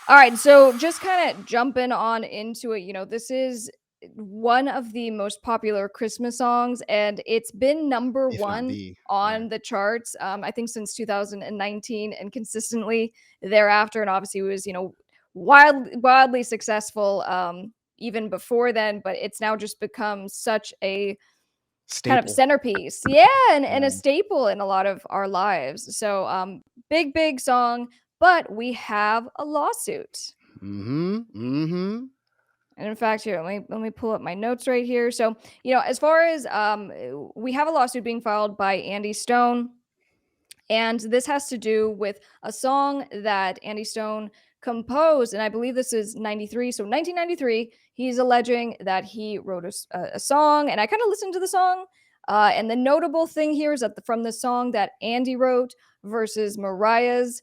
All right, so just kind of jumping on into it, this is one of the most popular Christmas songs, and it's been number If not one the, yeah. on the charts, I think since 2019 and consistently thereafter. And obviously, it was, wildly successful even before then, but it's now just become such a kind of Staple. centerpiece. Yeah, and a Yeah. staple in a lot of our lives. So, big song, but we have a lawsuit. Mm-hmm. Mm-hmm. And in fact, here, let me pull up my notes right here. So, as far as we have a lawsuit being filed by Andy Stone, and this has to do with a song that Andy Stone composed, and I believe this is 93. So 1993, he's alleging that he wrote a song, and I kind of listened to the song. And the notable thing here is that from the song that Andy wrote versus Mariah's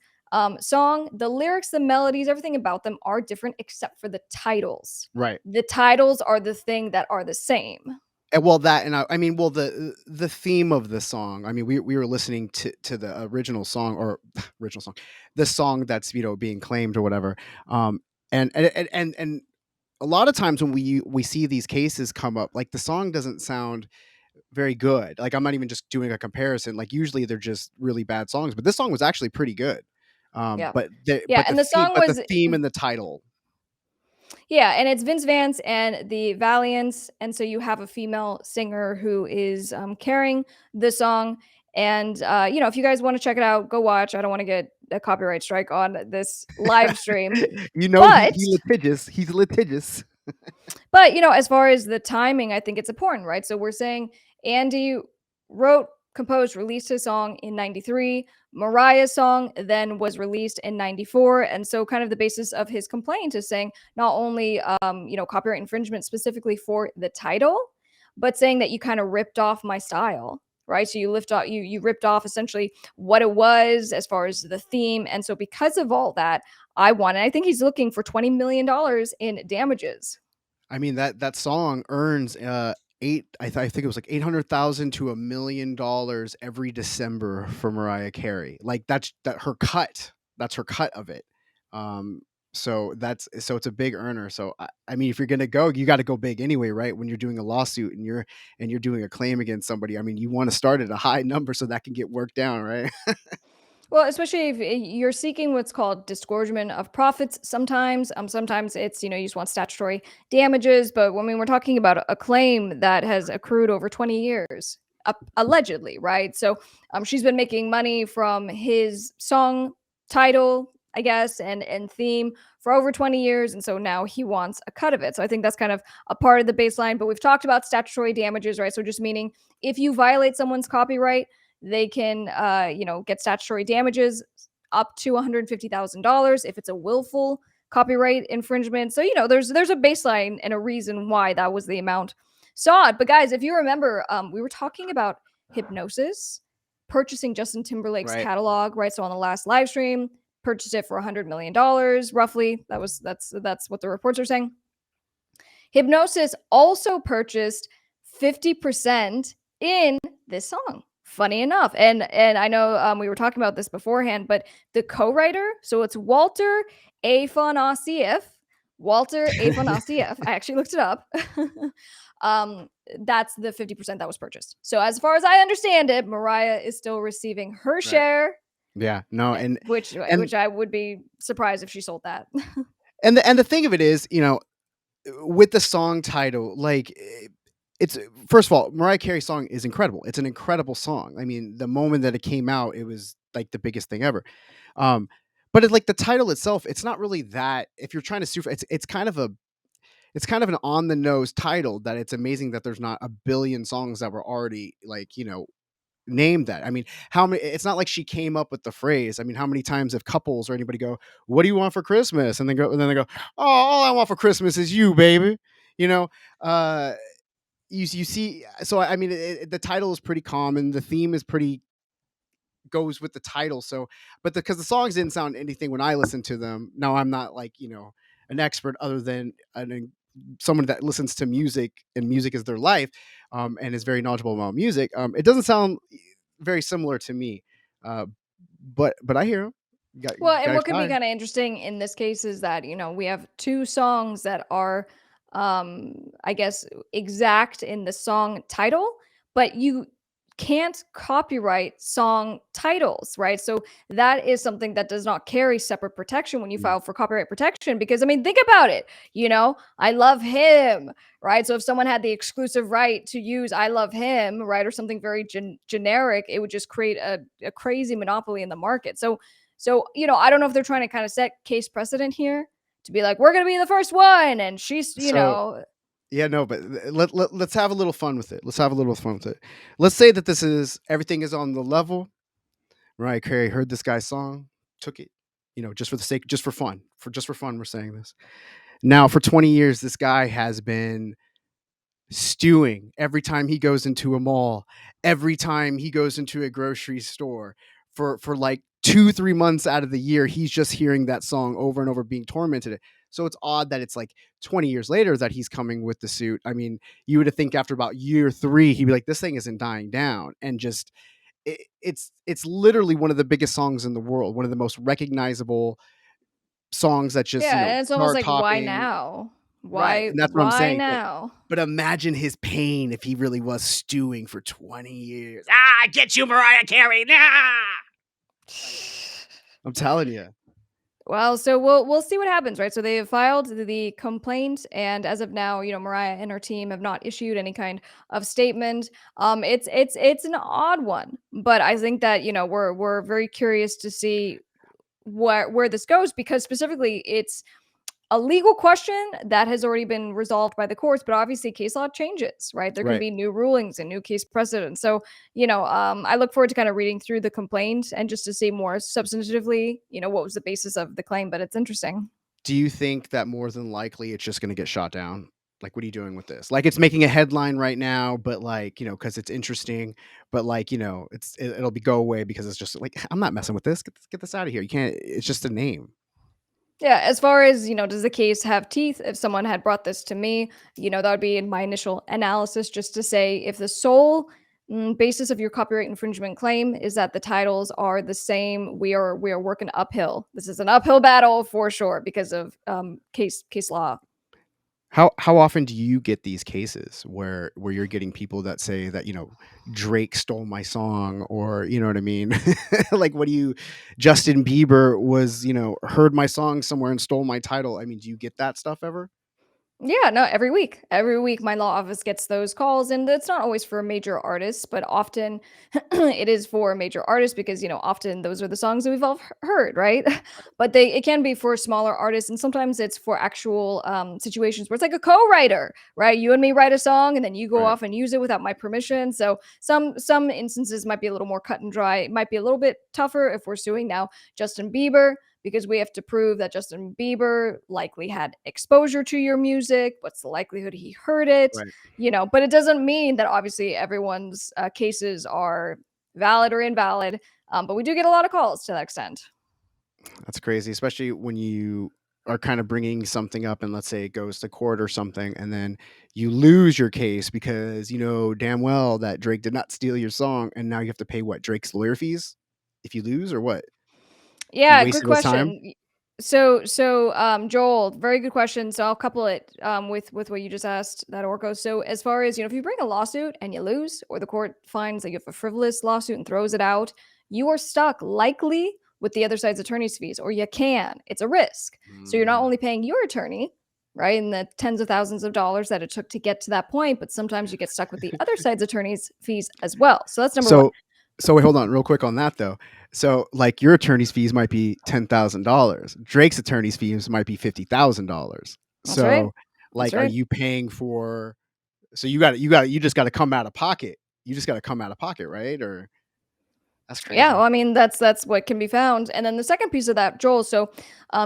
song, the lyrics, the melodies, everything about them are different except for the titles. Right. The titles are the thing that are the same. And well, that and I mean, well, the theme of the song. I mean, we were listening to the original song or original song, the song that's being claimed or whatever. Um, and a lot of times when we see these cases come up, like the song doesn't sound very good. Like I'm not even just doing a comparison. Like usually they're just really bad songs, but this song was actually pretty good. Yeah. But the Yeah, and the song but the was theme and the title. Yeah, and it's Vince Vance and the Valiants, and so you have a female singer who is carrying the song. And if you guys want to check it out, go watch. I don't want to get a copyright strike on this live stream, but He litigious. He's litigious. as far as the timing, I think it's important, right? So we're saying Andy wrote, composed, released his song in 93. Mariah's song then was released in 94. And so kind of the basis of his complaint is saying not only copyright infringement specifically for the title, but saying that you kind of ripped off my style. Right. So you ripped off essentially what it was as far as the theme. And so because of all that, I won. And I think he's looking for $20 million in damages. I mean that song earns I think it was like 800,000 to $1 million every December for Mariah Carey. Like that her cut. That's her cut of it. Um, so it's a big earner. So I mean, if you're gonna go, you got to go big anyway, right? When you're doing a lawsuit and you're doing a claim against somebody, I mean, you want to start at a high number so that can get worked down, right? Well, especially if you're seeking what's called disgorgement of profits sometimes. Sometimes it's, you just want statutory damages. But when we're talking about a claim that has accrued over 20 years, allegedly, right? So she's been making money from his song title, I guess, and theme for over 20 years. And so now he wants a cut of it. So I think that's kind of a part of the baseline. But we've talked about statutory damages, right? So just meaning if you violate someone's copyright, they can, get statutory damages up to $150,000 if it's a willful copyright infringement. So there's a baseline and a reason why that was the amount sought. But guys, if you remember, we were talking about Hypnosis purchasing Justin Timberlake's Right. catalog, right? So on the last live stream, purchased it for $100 million, roughly. That's what the reports are saying. Hypnosis also purchased 50% in this song. Funny enough, and I know we were talking about this beforehand, but the co-writer, so it's Walter Afanasieff. Walter Afanasieff. I actually looked it up. um, that's the 50% that was purchased. So as far as I understand it, Mariah is still receiving her Right. share, Yeah. No. which I would be surprised if she sold that. And the thing of it is, with the song title, like it's first of all, Mariah Carey's song is incredible. It's an incredible song. I mean, the moment that it came out, it was like the biggest thing ever. Um, but like the title itself, it's not really that. If you're trying to sue, it's kind of an on the nose title that it's amazing that there's not a billion songs that were already like named that. I mean, how many? It's not like she came up with the phrase. I mean, how many times have couples or anybody go, "What do you want for Christmas?" And then they go, "Oh, all I want for Christmas is you, baby." You know, uh, you see. So I mean, the title is pretty common. The theme is pretty goes with the title. So, but because the songs didn't sound anything when I listened to them. Now I'm not like an expert other than someone that listens to music and music is their life, and is very knowledgeable about music. It doesn't sound very similar to me, uh, but I hear 'em. Well, and Gotta what could be try. kinda interesting in this case is that, we have 2 songs that are, I guess, exact in the song title, but you can't copyright song titles, right? So, that is something that does not carry separate protection when you Mm. file for copyright protection because, I mean, think about it, "I love him," right? So, if someone had the exclusive right to use "I love him," right, or something very generic, it would just create a crazy monopoly in the market. So, I don't know if they're trying to kind of set case precedent here to be like, we're going to be the first one. And she's, So yeah, no, but let's have a little fun with it. Let's have a little fun with it. Let's say that this is everything is on the level. Mariah Carey heard this guy's song, took it, just for the sake, just for fun, just for fun. We're saying this now. For 20 years, this guy has been stewing every time he goes into a mall, every time he goes into a grocery store for like 2 3 months out of the year. He's just hearing that song over and over, being tormented. So it's odd that it's like 20 years later that he's coming with the suit. I mean, you would have think after about year 3 he'd be like, this thing isn't dying down. And just it's literally one of the biggest songs in the world, one of the most recognizable songs that just, yeah. And it's almost chart like, why topping. now? Right, Why, and that's what I'm why saying, now? but imagine his pain if he really was stewing for 20 years. "Ah, get you, Mariah Carey, nah!" I'm telling you. Well, so we'll see what happens, right? So they have filed the complaint, and as of now, Mariah and her team have not issued any kind of statement. It's an odd one, but I think that we're very curious to see where this goes because specifically it's a legal question that has already been resolved by the courts, but obviously case law changes, right? There can Right. be new rulings and new case precedents. So, I look forward to kind of reading through the complaint and just to see more substantively, what was the basis of the claim, but it's interesting. Do you think that more than likely it's just gonna get shot down? Like, what are you doing with this? Like, it's making a headline right now, but, like, because it's interesting, but, like, it'll be go away because it's just like, "I'm not messing with this. Get this out of here. You can't." It's just a name. Yeah, as far as, does the case have teeth? If someone had brought this to me, that would be in my initial analysis just to say if the sole basis of your copyright infringement claim is that the titles are the same, we are working uphill. This is an uphill battle for sure because of case law. How often do you get these cases where you're getting people that say that, Drake stole my song, or you know what I mean? Like, what do you Justin Bieber was, heard my song somewhere and stole my title. I mean, do you get that stuff ever? Yeah, no, every week. Every week my law office gets those calls and it's not always for major artists, but often it is for major artists because, often those are the songs that we've all heard, right? But it can be for smaller artists and sometimes it's for actual situations where it's like a co-writer, right? You and me write a song and then you go Right. off and use it without my permission. So some instances might be a little more cut and dry. It might be a little bit tougher if we're suing now Justin Bieber because we have to prove that Justin Bieber likely had exposure to your music. What's the likelihood he heard it? Right. But it doesn't mean that obviously everyone's cases are valid or invalid. But we do get a lot of calls to that extent. That's crazy, especially when you are kind of bringing something up and let's say it goes to court or something, and then you lose your case because you know damn well that Drake did not steal your song, and now you have to pay what, Drake's lawyer fees if you lose, or what? You Yeah, good wasted his time. question. So, Joel, very good question. So I'll couple it with what you just asked, that Orko. So as far as if you bring a lawsuit and you lose, or the court finds that you have a frivolous lawsuit and throws it out, you are stuck likely with the other side's attorney's fees, or you can. It's a risk. So you're not Mm. only paying your attorney, right, and the tens of thousands of dollars that it took to get to that point, but sometimes you get stuck with the other side's attorney's fees as well. So that's number one. So so wait, hold on real quick on that though. So like your attorney's fees might be $10,000. Drake's attorney's fees might be $50,000. That's right. So That's like, are right. you paying for? So you just got to come out of pocket. You just got to come out of pocket, right? Or that's Yeah, well, crazy. I mean, that's what can be found. And then the second piece of that, Joel. So,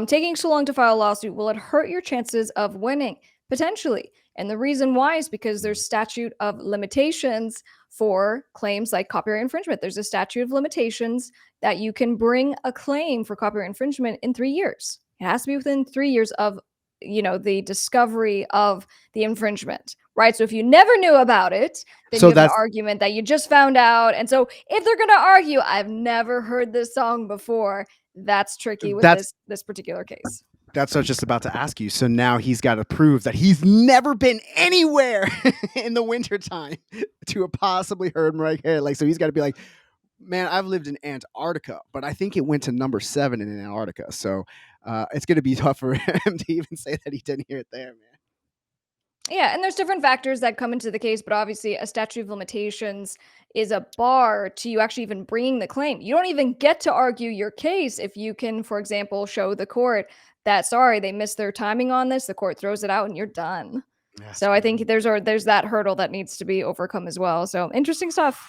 taking so long to file a lawsuit, will it hurt your chances of winning? Potentially. And the reason why is because Mm. there's statute of limitations for claims like copyright infringement. There's a statute of limitations that you can bring a claim for copyright infringement in 3 years. It has to be within 3 years of, the discovery of the infringement, right? So if you never knew about it, then you So have an that's argument that you just found out. And so if they're going to argue, I've never heard this song before, That's tricky with That's this particular case. That's what I was just about to ask you. So now he's got to prove that he's never been anywhere in the wintertime to have possibly heard Mariah Carey. Like, so he's got to be like, man, I've lived in Antarctica, but I think it went to number 7 in Antarctica. So it's going to be tough for him to even say that he didn't hear it there, man. Yeah, and there's different factors that come into the case, but obviously a statute of limitations is a bar to you actually even bringing the claim. You don't even get to argue your case if you can, for example, show the court that sorry, they missed their timing on this, the court throws it out and you're done. That's So I crazy. think there's that hurdle that needs to be overcome as well. So interesting stuff.